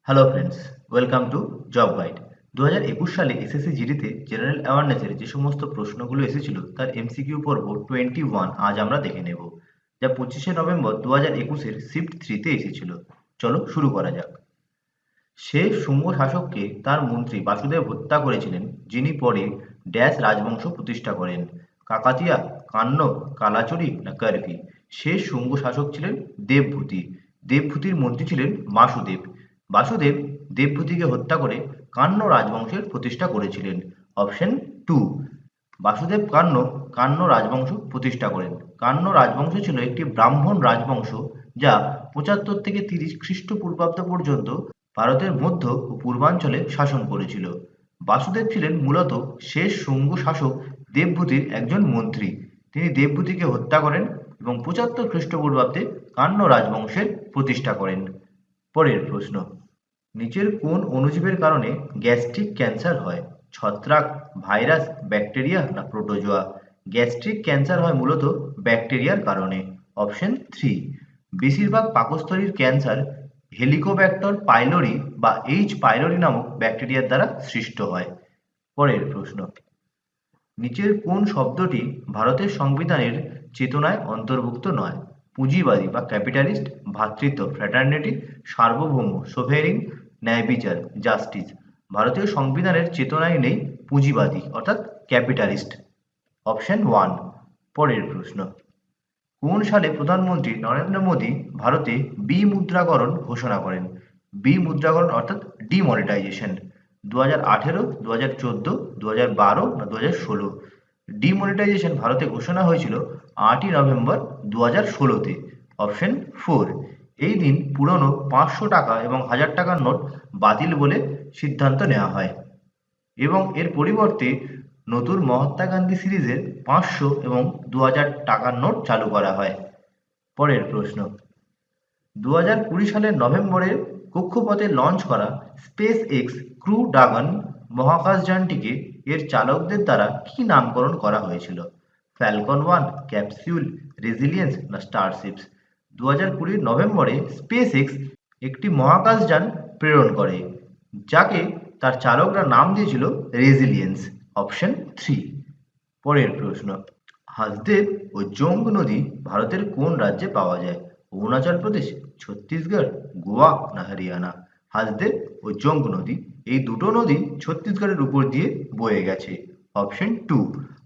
Hello friends, welcome to job guide. 2021 সালে SSC জিডিতে general অ্যাওয়ারনেসের যে সমস্ত প্রশ্নগুলো এসেছিল তার এমসিকিউ পর্ব 21 আজ আমরা দেখে নেব, যা 25শে নভেম্বর 2021-এর শিফট 3-তে এসেছিল। চলো শুরু করা যাক। সে শুঙ্গ শাসককে তার মন্ত্রী বাসুদেব হত্যা করেছিলেন, যিনি পরে ড্যাশ রাজবংশ প্রতিষ্ঠা করেন। কাকাতিয়া, কান্নব, কালাচুরি না কার্ভি? শেষ শুঙ্গ শাসক ছিলেন দেবভূতি। দেবভূতির মন্ত্রী ছিলেন বাসুদেব। বাসুদেব দেবভূতিকে হত্যা করে কান্ন রাজবংশের প্রতিষ্ঠা করেছিলেন। অপশন 2। বাসুদেব কান্ন রাজবংশ প্রতিষ্ঠা করেন। কান্ন রাজবংশ ছিল একটি ব্রাহ্মণ রাজবংশ, যা 75 থেকে 30 খ্রিস্টপূর্বাব্দ পর্যন্ত ভারতের মধ্য ও পূর্বাঞ্চলে শাসন করেছিল। বাসুদেব ছিলেন মূলত শেষ শুঙ্গ শাসক দেবভূতির একজন মন্ত্রী। তিনি দেবভূতিকে হত্যা করেন এবং 75 খ্রিস্টপূর্বাব্দে কান্ন রাজবংশের প্রতিষ্ঠা করেন। পরের প্রশ্ন, নিচের কোন অণুজীবের কারণে গ্যাস্ট্রিক ক্যান্সার হয়? ছত্রাক, ভাইরাস, ব্যাকটেরিয়া না প্রোটোজোয়া? গ্যাস্ট্রিক ক্যান্সার হয় মূলত ব্যাকটেরিয়ার কারণে। অপশন 3। বেশিরভাগ পাকস্থলীর ক্যান্সার হেলিকোব্যাক্টর পাইলোরি বা এইচ পাইলোরি নামক ব্যাকটেরিয়ার দ্বারা সৃষ্ট হয়। পরের প্রশ্ন, নিচের কোন শব্দটি ভারতের সংবিধানের চেতনায় অন্তর্ভুক্ত নয়? পুঁজিবাদী বা ক্যাপিটালিস্ট, ভ্রাতৃত্ব ফ্র্যাটার্নিটি, সার্বভৌম সোভেরিন, ন্যায়বিচার জাস্টিস? ভারতীয় সংবিধানের চেতনায় নেই পুঁজিবাদী অর্থাৎ ক্যাপিটালিস্ট। অপশন 1। পরের প্রশ্ন, কোন সালে প্রধানমন্ত্রী নরেন্দ্র মোদী ভারতে বিমুদ্রাকরণ ঘোষণা করেন? বিমুদ্রাকরণ অর্থাৎ ডিমনিটাইজেশন। 2018, 2014, 2012 না 2016? ডিমনিটাইজেশন ভারতে ঘোষণা হয়েছিল 8ই নভেম্বর 2016-তে। অপশন 4। এই দিন পুরনো 500 টাকা এবং 1000 টাকার নোট বাতিল বলে সিদ্ধান্ত নেওয়া হয় এবং এর পরিবর্তে নতুন মহাত্মা গান্ধী সিরিজের 500 এবং 2000 টাকার নোট চালু করা হয়। পরের প্রশ্ন, 2020 সালের নভেম্বরের কক্ষপথে লঞ্চ করা স্পেস এক্স ক্রু ড্রাগন মহাকাশযানটিকে এর চালকদের দ্বারা কি নামকরণ করা হয়েছিল? ফ্যালকন 1, ক্যাপসিউল, রেজিলিয়েন্স না স্টারশিপস? 2020 নভেম্বরে স্পেস এক্স একটি মহাকাশযান প্রেরণ করে, যাকে তার চালকরা নাম দিয়েছিল রেজিলিয়েন্স। অপশন 3। পরের প্রশ্ন, হাসদেব ও জোঙ্গ নদী ভারতের কোন রাজ্যে পাওয়া যায়? অরুণাচল প্রদেশ, ছত্তিশগড়, গোয়া না হরিয়ানা? হাসদেব ও জোঙ্গ নদী এই দুটো নদী ছত্তিশগড়ের উপর দিয়ে বয়ে গেছে। অপশন 2।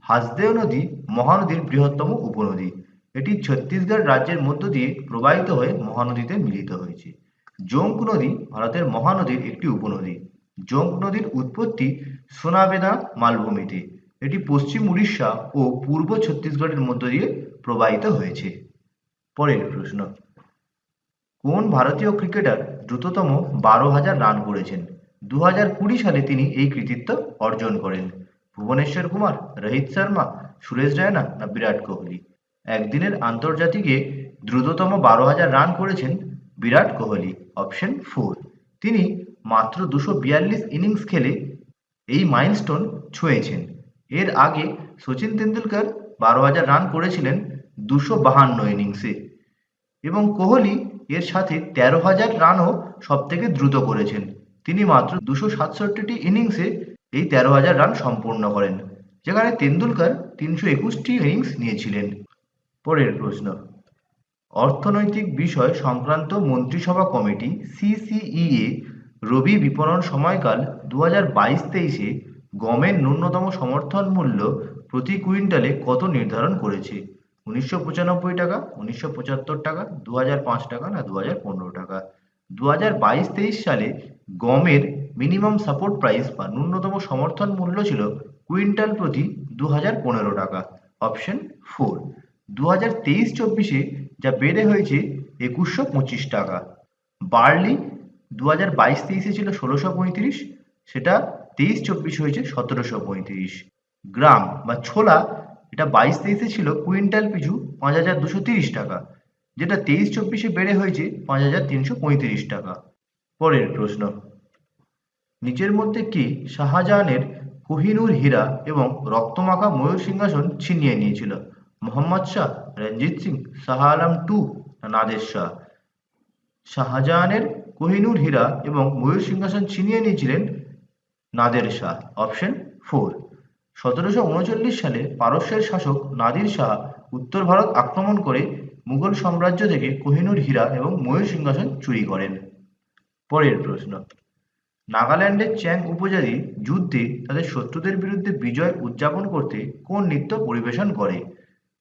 হাসদেব নদী মহানদীর বৃহত্তম উপনদী। এটি ছত্তিশগড় রাজ্যের মধ্য দিয়ে প্রবাহিত হয়ে মহানদীতে মিলিত হয়েছে। জোঙ্গ নদী ভারতের মহানদীর একটি উপনদী। জোঙ্গ নদীর উৎপত্তি সোনাবেদা মালভূমিতে। এটি পশ্চিম উড়িষ্যা ও পূর্ব ছত্তিশগড়ের মধ্য দিয়ে প্রবাহিত হয়েছে। পরের প্রশ্ন, কোন ভারতীয় ক্রিকেটার দ্রুততম 12,000 রান করেছেন? 2020 সালে তিনি এই কৃতিত্ব অর্জন করেন। ভুবনেশ্বর কুমার, রোহিত শর্মা, সুরেশ রায়না না বিরাট কোহলি? একদিনের আন্তর্জাতিকে দ্রুততম 12,000 রান করেছেন বিরাট কোহলি। অপশন 4। তিনি মাত্র 242 ইনিংস খেলে এই মাইলস্টোন ছুঁয়েছেন। এর আগে সচিন তেন্ডুলকর 12,000 রান করেছিলেন 252 ইনিংসে এবং কোহলি এর সাথে 13,000 রানও সবথেকে দ্রুত করেছেন। তিনি মাত্র 267টি ইনিংসে এই 13,000 রান সম্পূর্ণ করেন, যেখানে তেন্ডুলকর 321টি ইনিংস নিয়েছিলেন। পরের প্রশ্ন, অর্থনৈতিক বিষয় সংক্রান্ত মন্ত্রিসভা কমিটি সিসিইএ রবি বিপণন সময়কাল 2022-23-এ গমের ন্যূনতম সমর্থন মূল্য প্রতি কুইন্টালে কত নির্ধারণ করেছে? 1995 টাকা, 1975 টাকা, 2005 টাকা না 2015 টাকা? 2022-23 সালে গমের মিনিমাম সাপোর্ট প্রাইস বা ন্যূনতম সমর্থন মূল্য ছিল কুইন্টাল প্রতি 2015 টাকা। অপশন 4। 2023-24-এ যা বেড়ে হয়েছে 2125 টাকা। বার্লি 2022-23-এ ছিল 1635, সেটা 23-24 হয়েছে 1735। গ্রাম বা ছোলা এটা 22-23-এ ছিল কুইন্টাল পিছু 5,230 টাকা, যেটা 23-24-এ বেড়ে হয়েছে 5,335 টাকা। পরের প্রশ্ন, নিচের মধ্যে কে শাহজাহানের কোহিনূর হীরা এবং রক্তমাখা ময়ূর সিংহাসন ছিনিয়ে নিয়েছিল? মোহাম্মদ শাহ, রঞ্জিত সিং, শাহ আলম টু না নাদের শাহ? শাহজাহানের কোহিনূর হীরা এবং ময়ূর সিংহাসন ছিনিয়ে নিয়েছিলেন নাদের শাহ? অপশন 4। 1739 সালে পারস্যের শাসক নাদির শাহ উত্তর ভারত আক্রমণ করে মুঘল সাম্রাজ্য থেকে কোহিনূর হীরা এবং ময়ূর সিংহাসন চুরি করেন। পরের প্রশ্ন, নাগাল্যান্ডের চ্যাং উপজাতি যুদ্ধে তাদের শত্রুদের বিরুদ্ধে বিজয় উদযাপন করতে কোন নৃত্য পরিবেশন করে?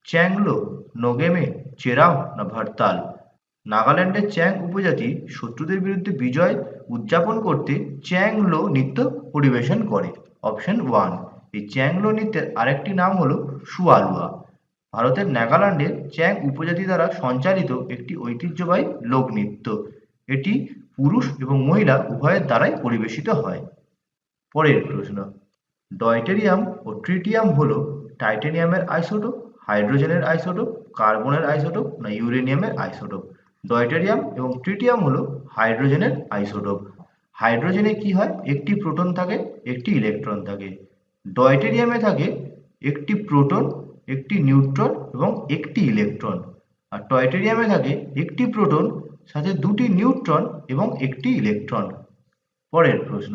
চ্যাংলো, নোগেমে, চেরাও না ভারতাল? নাগাল্যান্ডের চ্যাং উপজাতি শত্রুদের বিরুদ্ধে বিজয় উদযাপন করতে চ্যাংলো নৃত্য পরিবেশন করে। অপশন 1। এই চ্যাংলো নৃত্যের আরেকটি নাম হলো সুয়ালুয়া। ভারতের নাগাল্যান্ডের চ্যাং উপজাতি দ্বারা সঞ্চালিত একটি ঐতিহ্যবাহী লোকনৃত্য। এটি পুরুষ এবং মহিলা উভয়ের দ্বারাই পরিবেশিত হয়। পরের প্রশ্ন, ডয়টেরিয়াম ও ট্রিটিয়াম হলো টাইটেনিয়ামের আইসোটোপ, হাইড্রোজেনের আইসোটোপ, কার্বনের আইসোটোপ না ইউরেনিয়ামের আইসোটোপ? ডয়টেরিয়াম এবং ট্রিটিয়াম হলো হাইড্রোজেনের আইসোটোপ। হাইড্রোজেনে কি হয়? একটি প্রোটন থাকে, একটি ইলেকট্রন থাকে। ডয়টেরিয়ামে থাকে একটি প্রোটন, একটি নিউট্রন এবং একটি ইলেকট্রন। আর টয়টেরিয়ামে থাকে একটি প্রোটন সাথে দুটি নিউট্রন এবং একটি ইলেকট্রন। পরের প্রশ্ন,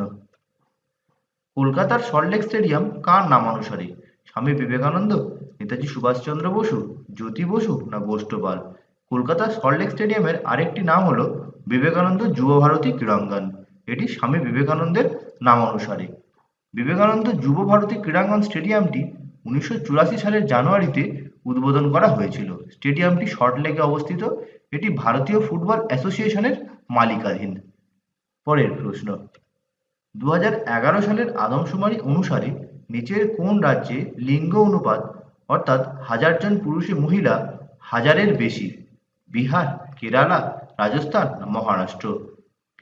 কলকাতার সল্টলেক স্টেডিয়াম কার নামানুসারে? স্বামী বিবেকানন্দ, নেতাজি সুভাষচন্দ্র বসু, জ্যোতি বসু না গোষ্ঠপাল? কলকাতার সল্টলেক স্টেডিয়ামের আরেকটি নাম হলো বিবেকানন্দ যুব ভারতী ক্রীড়াঙ্গন। এটি স্বামী বিবেকানন্দের নামানুসারে। বিবেকানন্দ যুব ভারতী ক্রীড়াঙ্গন স্টেডিয়ামটি 1984 সালের জানুয়ারিতে উদ্বোধন করা হয়েছিল। স্টেডিয়ামটি সল্টলেকে অবস্থিত। এটি ভারতীয় ফুটবল অ্যাসোসিয়েশনের মালিকানাধীন। পরের প্রশ্ন, 2011 সালের আদমশুমারি অনুসারে নিচের কোন রাজ্যে লিঙ্গ অনুপাত অর্থাৎ 1000 জন পুরুষে মহিলা 1000-এর বেশি? বিহার, কেরালা, রাজস্থান না মহারাষ্ট্র?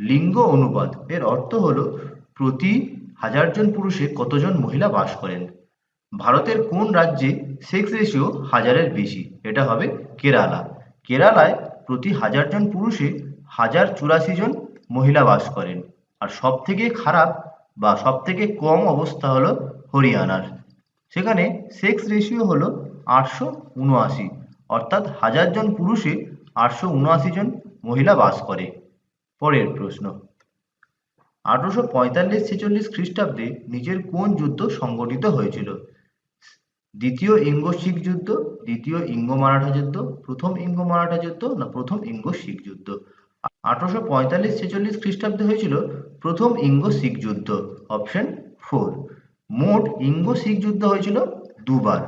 লিঙ্গ অনুপাত এর অর্থ হলো প্রতি 1000 জন পুরুষে কতজন মহিলা বাস করেন। ভারতের কোন রাজ্যে সেক্স রেশিও 1000-এর বেশি? এটা হবে কেরালা। কেরালায় প্রতি 1000 জন পুরুষে 1084 জন মহিলা বাস করেন। আর সব থেকে খারাপ বা সব থেকে কম অবস্থা হলো হরিয়ানার। সেখানে সেক্স রেশিও হলো 879, অর্থাৎ 1000 জন পুরুষে 879 জন মহিলা বাস করে। পরের প্রশ্ন, 1845-46 খ্রিস্টাব্দে নিচের কোন যুদ্ধ সংঘটিত হয়েছিল? দ্বিতীয় ইঙ্গো শিখ যুদ্ধ, দ্বিতীয় ইঙ্গো মারাঠা যুদ্ধ, প্রথম ইঙ্গো মারাঠা যুদ্ধ না প্রথম ইঙ্গো শিখ যুদ্ধ? 1845-46 খ্রিস্টাব্দে হয়েছিল প্রথম ইঙ্গো শিখ যুদ্ধ। অপশন 4। মোট ইঙ্গো শিখ যুদ্ধ হয়েছিল দুবার।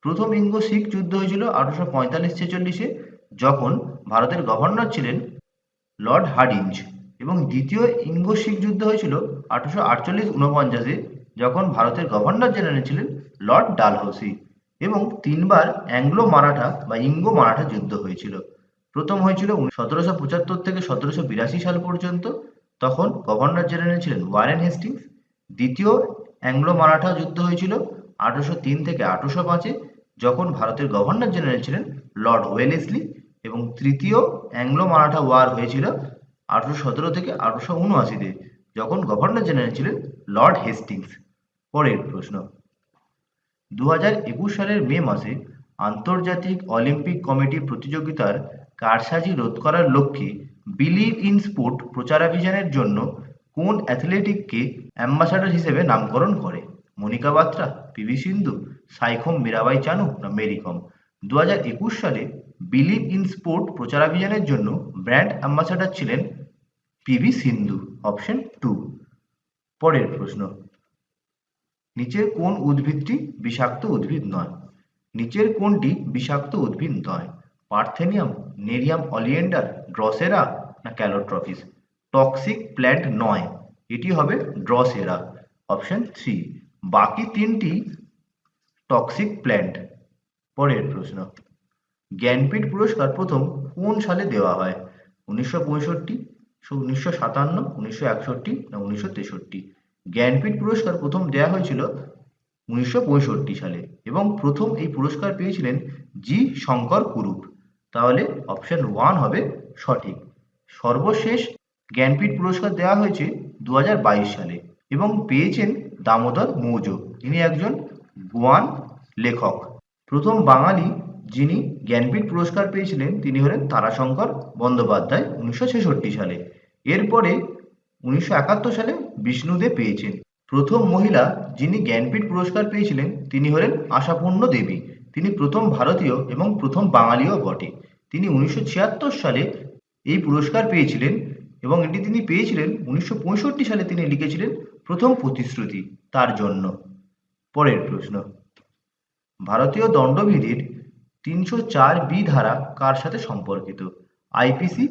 প্রথম ইঙ্গো শিখ যুদ্ধ হয়েছিল 1845-46-এ, যখন ভারতের গভর্নর ছিলেন লর্ড হার্ডিঞ্জ, এবং দ্বিতীয় ইঙ্গো শিখ যুদ্ধ হয়েছিল 1848-49-এ, যখন ভারতের গভর্নর জেনারেল ছিলেন লর্ড ডালহৌসি। এবং 3বার অ্যাংলো মারাঠা বা ইঙ্গো মারাঠা যুদ্ধ হয়েছিল। প্রথম হয়েছিল 1775 থেকে 1782 সাল পর্যন্ত, তখন গভর্নর জেনারেল ছিলেন ওয়ারেন হেস্টিংস। দ্বিতীয় অ্যাংলো মারাঠা যুদ্ধ হয়েছিল 1803 থেকে 1805-এ, যখন ভারতের গভর্নর জেনারেল ছিলেন লর্ড ওয়েলেসলি। এবং তৃতীয় অ্যাংলো মারাঠা ওয়ার হয়েছিল 1817 থেকে 1879-তে, যখন গভর্নর জেনারেল ছিলেন লর্ড হেস্টিংস। পরের প্রশ্ন, 2021 সালের মে মাসে আন্তর্জাতিক অলিম্পিক কমিটি প্রতিযোগিতার কারসাজি রোধ করার লক্ষ্যে বিলিভ ইন স্পোর্ট প্রচারাভিযানের জন্য কোন অ্যাথলেটিককে অ্যাম্বাসাডর হিসেবে নামকরণ করে? মনিকা বাত্রা, পিভি সিন্ধু, সাইখোম মীরাবাই চানু না মেরি কম? 2021 সালে বিলিভ ইন স্পোর্ট প্রচারাভিযানের জন্য ব্র্যান্ড অ্যাম্বাসাডর ছিলেন পিভি সিন্ধু। অপশন 2। পরের প্রশ্ন, নিচের কোন উদ্ভিদটি বিষাক্ত উদ্ভিদ নয়? নিচের কোনটি বিষাক্ত উদ্ভিদ নয়? পার্থেনিয়াম, নেরিয়াম অলিয়েন্ডার, ড্রসেরা না ক্যালোট্রপিস? টক্সিক প্ল্যান্ট নয়, এটি হবে ড্রসেরা। অপশন 3। বাকি তিনটি টক্সিক প্ল্যান্ট। পরের প্রশ্ন, জ্ঞানপীঠ পুরস্কার প্রথম কোন সালে দেওয়া হয়? 1965, 1957, 1961 না 1963? জ্ঞানপীঠ পুরস্কার প্রথম দেওয়া হয়েছিল 1965 সালে, এবং প্রথম এই পুরস্কার পেয়েছিলেন জি শঙ্কর কুরুপ। তাহলে অপশন 1 হবে সঠিক। সর্বশেষ জ্ঞানপীঠ পুরস্কার দেওয়া হয়েছে 2022 সালে, এবং পেয়েছেন দামোদর মৌজ। ইনি একজন গোয়ান লেখক। প্রথম বাঙালি যিনি জ্ঞানপীঠ পুরস্কার পেয়েছিলেন তিনি হলেন তারাশঙ্কর বন্দ্যোপাধ্যায় 1966 সালে। এরপরে 1971 সালে বিষ্ণুদে পেয়েছেন। প্রথম মহিলা যিনি জ্ঞানপীঠ পুরস্কার পেয়েছিলেন তিনি হলেন আশাপূর্ণ দেবী। তিনি প্রথম ভারতীয় এবং প্রথম বাঙালিও বটে। তিনি 1976 সালে এই পুরস্কার পেয়েছিলেন এবং এটি তিনি পেয়েছিলেন 1965 সালে। তিনি লিখেছিলেন প্রথম প্রতিশ্রুতি তার জন্য। পরের প্রশ্ন, ভারতীয় দণ্ডবিধির 304B ধারা কার সাথে সম্পর্কিত? আইপিসি,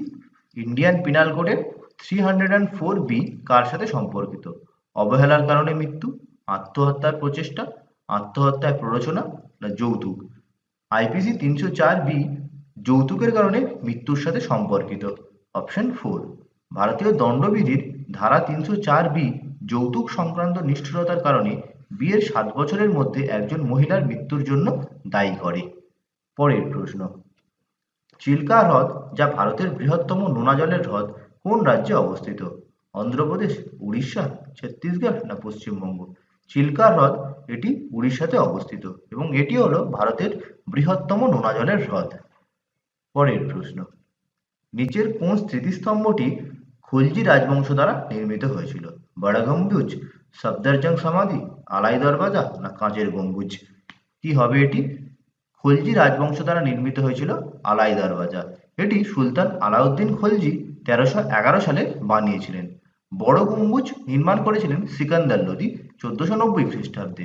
ইন্ডিয়ান পিনাল কোডের 304B কার সাথে সম্পর্কিত? অবহেলার কারণে মৃত্যু, আত্মহত্যার প্রচেষ্টা, আত্মহত্যায় প্ররোচনা না যৌতুক? আইপিসি 304B যৌতুকের কারণে মৃত্যুর সাথে সম্পর্কিত। অপশন 4। ভারতীয় দণ্ডবিধির ধারা 304B যৌতুক সংক্রান্ত নিষ্ঠুরতার কারণে বিয়ের 7 বছরের মধ্যে একজন মহিলার মৃত্যুর জন্য দায়ী করে। পরের প্রশ্ন, চিল্কা হ্রদ যা ভারতের বৃহত্তম নোনা জলের হ্রদ কোন রাজ্যে অবস্থিত? অন্ধ্রপ্রদেশ, উড়িষ্যা, ছত্তিশগড় না পশ্চিমবঙ্গ? চিল্কা হ্রদ এটি উড়িষ্যাতে অবস্থিত এবং এটি হলো ভারতের বৃহত্তম নোনা জলের হ্রদ। পরের প্রশ্ন, নিচের কোন স্মৃতিস্তম্ভটি খলজি রাজবংশ দ্বারা নির্মিত হয়েছিল? বড় গম্বুজ, সফদরজং সমাধি, আলাই দরওয়াজা না কাঁচের গম্বুজ? কি হবে এটি? খলজি রাজবংশ দ্বারা নির্মিত হয়েছিল আলাই দরওয়াজা। এটি সুলতান আলাউদ্দিন খলজি 1311 সালে বানিয়েছিলেন। বড় গম্বুজ নির্মাণ করেছিলেন সিকান্দার লোদি 1490 খ্রিস্টাব্দে।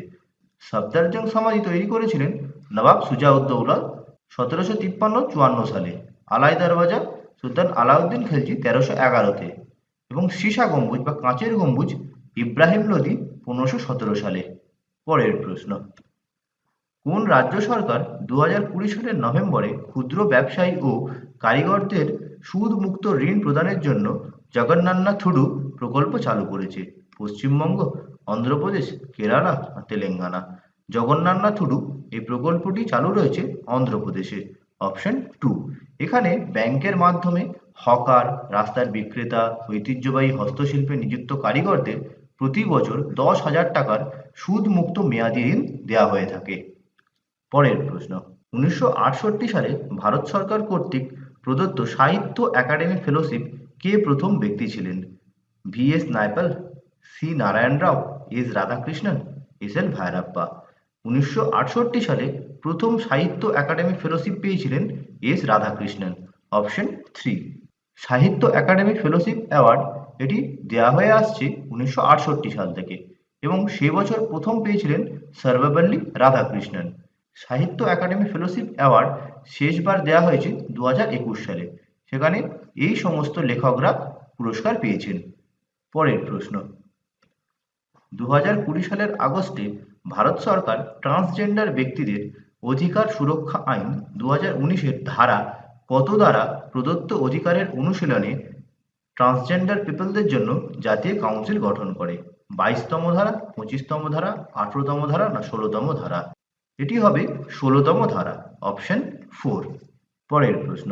সফদরজং সমাধি তৈরি করেছিলেন নবাব সুজা-উদ-দৌলা 1753-54 সালে। আলাই দরওয়াজা সুলতান আলাউদ্দিন খলজি 1311-তে এবং সীসা গম্বুজ বা কাঁচের গম্বুজ ইব্রাহিম লোদি 1517 সালে। পরের প্রশ্ন, কোন রাজ্য সরকার 2020 সালের নভেম্বরে ক্ষুদ্র ব্যবসায়ী ও কারিগরদের সুদ মুক্ত ঋণ প্রদানের জন্য জগন্নাথুডু প্রকল্প চালু করেছে? পশ্চিমবঙ্গ, অন্ধ্রপ্রদেশ, কেরালা না তেলেঙ্গানা? জগন্নাথুডু এই প্রকল্পটি চালু রয়েছে অন্ধ্রপ্রদেশে। অপশন 2। এখানে ব্যাংকের মাধ্যমে হকার, রাস্তার বিক্রেতা, ঐতিহ্যবাহী হস্তশিল্পে নিযুক্ত কারিগরদের প্রতি বছর 10,000 টাকার সুদ মুক্ত মেয়াদি ঋণ দেওয়া হয়ে থাকে। পরের প্রশ্ন, 1968 সালে ভারত সরকার কর্তৃক প্রদত্ত সাহিত্য একাডেমি ফেলোশিপ কে প্রথম ব্যক্তি ছিলেন? VS নাইপাল, সি নারায়ণ রাও, এস রাধাকৃষ্ণন, এস.এল. ভায়রাপ্পা? 1968 সালে প্রথম সাহিত্য একাডেমি ফেলোশিপ পেয়েছিলেন এস রাধাকৃষ্ণন। অপশন 3। সাহিত্য একাডেমি ফেলোশিপ অ্যাওয়ার্ড এটি দেওয়া হয়ে আসছে 1968 সাল থেকে এবং সে বছর প্রথম পেয়েছিলেন সর্বপল্লী রাধাকৃষ্ণন। সাহিত্য একাডেমি ফেলোশিপ অ্যাওয়ার্ড শেষবার দেওয়া হয়েছে 2021 সালে। সেখানে এই সমস্ত লেখকরা পুরস্কার পেয়েছেন। পরের প্রশ্ন, 2020 সালের আগস্টে ভারত সরকার ট্রান্সজেন্ডার ব্যক্তিদের অধিকার সুরক্ষা আইন 2019-এর ধারা কত দ্বারা প্রদত্ত অধিকারের অনুশীলনে ট্রান্সজেন্ডার পিপলদের জন্য জাতীয় কাউন্সিল গঠন করে? 22তম ধারা, 25তম ধারা, 18তম ধারা না 16তম ধারা? এটি হবে 16তম ধারা। অপশন 4। পরের প্রশ্ন,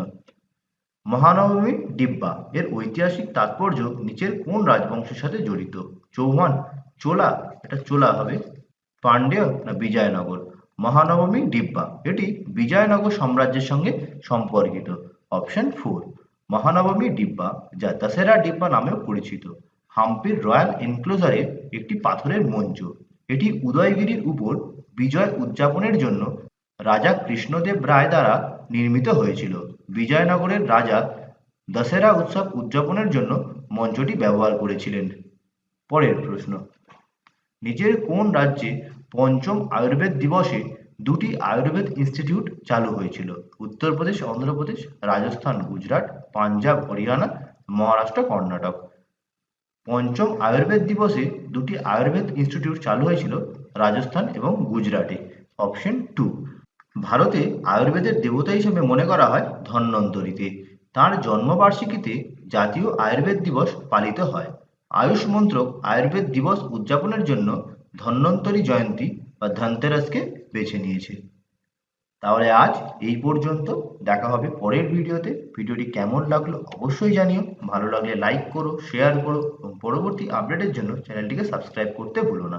মহানবমী ডিব্বা এর ঐতিহাসিক তাৎপর্য নিচের কোন রাজবংশের সাথে জড়িত? চৌহান, চোলা, এটা চোলা হবে, পাণ্ড্য না বিজয়নগর? মহানবমী ডিব্বা এটি বিজয়নগর সাম্রাজ্যের সঙ্গে সম্পর্কিত। অপশন 4। মহানবমী ডিব্বা যা দশেরা ডিব্বা নামেও পরিচিত হাম্পির রয়্যাল এনক্লোজারের একটি পাথরের মঞ্চ। এটি উদয়গিরির উপর বিজয় উদযাপনের জন্য রাজা কৃষ্ণদেব রায় দ্বারা নির্মিত হয়েছিল। বিজয়নগরের রাজা দশেরা উৎসব উদযাপনের জন্য মঞ্চটি ব্যবহার করেছিলেন। পরের প্রশ্ন, নিচের কোন রাজ্যে পঞ্চম আয়ুর্বেদ দিবসে দুটি আয়ুর্বেদ ইনস্টিটিউট চালু হয়েছিল? উত্তরপ্রদেশ, অন্ধ্রপ্রদেশ, রাজস্থান, গুজরাট, পাঞ্জাব, হরিয়ানা, মহারাষ্ট্র, কর্ণাটক? পঞ্চম আয়ুর্বেদ দিবসে দুটি আয়ুর্বেদ ইনস্টিটিউট চালু হয়েছিল রাজস্থান এবং গুজরাটে। অপশন 2। ভারতে আয়ুর্বেদের দেবতা হিসেবে মনে করা হয় ধন্বন্তরীতে। তাঁর জন্মবার্ষিকীতে জাতীয় আয়ুর্বেদ দিবস পালিত হয়। আয়ুষ মন্ত্রক আয়ুর্বেদ দিবস উদযাপনের জন্য ধন্বন্তরী জয়ন্তী বা ধনতেরাসকে বেছে নিয়েছে। তাহলে আজ এই পর্যন্ত, দেখা হবে পরের ভিডিওতে। ভিডিওটি কেমন লাগলো অবশ্যই জানিও, ভালো লাগলে লাইক করো, শেয়ার করো এবং পরবর্তী আপডেটের জন্য চ্যানেলটিকে সাবস্ক্রাইব করতে ভুলো না।